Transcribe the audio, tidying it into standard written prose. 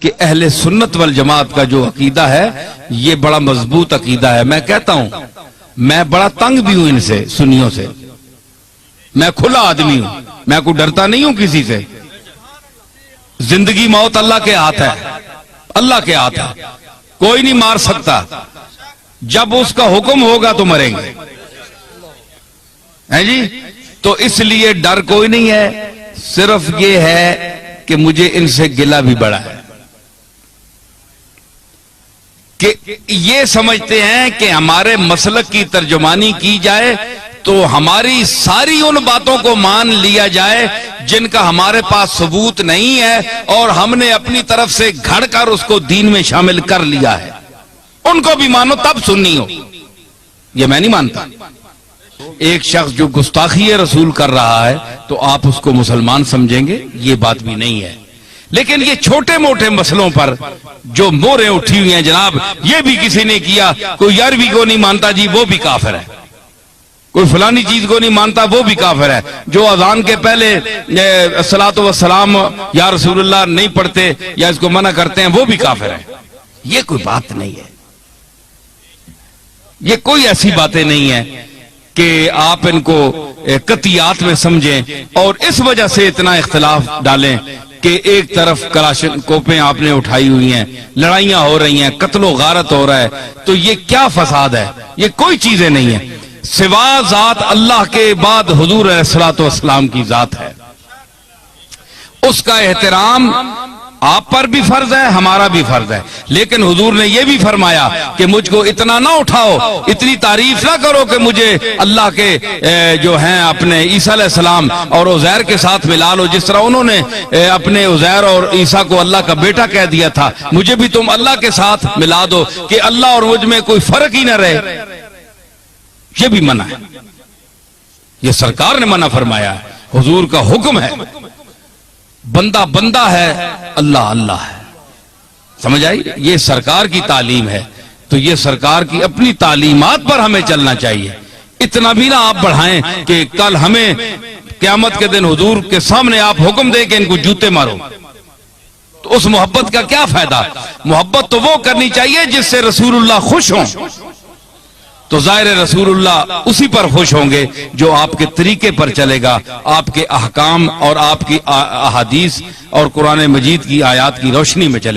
कि अहले सुन्नत वल जमात का जो अकीदा है ये बड़ा मजबूत अकीदा है। मैं कहता हूं, मैं बड़ा तंग भी हूं इनसे, सुन्नियों से। मैं खुला आदमी हूं, मैं कोई डरता नहीं हूं किसी से। जिंदगी मौत अल्लाह के हाथ है, अल्लाह के हाथ है, कोई नहीं मार सकता। जब उसका हुक्म होगा तो मरेंगे, है जी। तो इसलिए डर कोई नहीं है, सिर्फ ये है कि मुझे इनसे गिला भी बड़ा है कि ये समझते हैं कि हमारे मसलक की तर्जुमानी की जाए तो हमारी सारी उन बातों को मान लिया जाए जिनका हमारे पास सबूत नहीं है और हमने अपनी तरफ से घड़कर उसको दीन में शामिल कर लिया है। उनको भी मानो तब सुन्नी हो, ये मैं नहीं मानता। एक शख्स जो गुस्ताखी रसूल कर रहा है तो आप उसको मुसलमान समझेंगे, ये बात भी नहीं है। लेकिन ये छोटे मोटे मसलों पर जो मोहरें उठी हुई हैं, जनाब ये भी किसी ने किया, कोई अरबी को नहीं मानता जी वो भी काफिर है, कोई फलानी चीज को नहीं मानता वो भी काफिर है, जो अजान के पहले अस्सलातु वस्सलाम या रसूलुल्लाह नहीं पढ़ते या इसको मना करते हैं वो भी काफिर है। ये कोई बात नहीं है, ये कोई ऐसी बातें नहीं है कि आप इनको कतियात में समझें और इस वजह से इतना इख्तिलाफ डालें कि एक तरफ कलाशनकोपें आपने उठाई हुई हैं, लड़ाइयां हो रही हैं, कत्लो गारत हो रहा है, तो ये क्या फसाद है? ये कोई चीजें नहीं है सिवा जात अल्लाह के बाद हुजूर अलैहिस्सलातु वस्सलाम की जात है। उसका एहतराम आप पर भी फर्ज है, हमारा भी फर्ज है। लेकिन हुजूर ने यह भी फरमाया कि मुझको इतना ना उठाओ, इतनी तारीफ ना करो कि मुझे अल्लाह के जो हैं अपने ईसा अलैहिस्सलाम और उज़ैर के साथ मिला लो, जिस तरह उन्होंने अपने उज़ैर और ईसा को अल्लाह का बेटा कह दिया था। मुझे भी तुम अल्लाह के साथ मिला दो कि अल्लाह और मुझ में कोई फर्क ही ना रहे। यह भी मना है, यह सरकार ने मना फरमाया है, हुजूर का हुक्म है। बंदा बंदा है, अल्लाह अल्लाह है। समझ आई? ये सरकार की तालीम है, तो ये सरकार की अपनी तालीमात पर हमें चलना चाहिए। इतना भी ना आप बढ़ाएं कि कल हमें क़यामत के दिन हुजूर के सामने आप हुक्म दे के इनको जूते मारो, तो उस मोहब्बत का क्या फायदा? मोहब्बत तो वो करनी चाहिए जिससे रसूलुल्लाह खुश हों, तो ज़ाहिर रसूलुल्लाह उसी पर खुश होंगे जो आपके तरीके पर चलेगा, आपके अहकाम और आपकी अहादीस और कुरान मजीद की आयात की रोशनी में चले।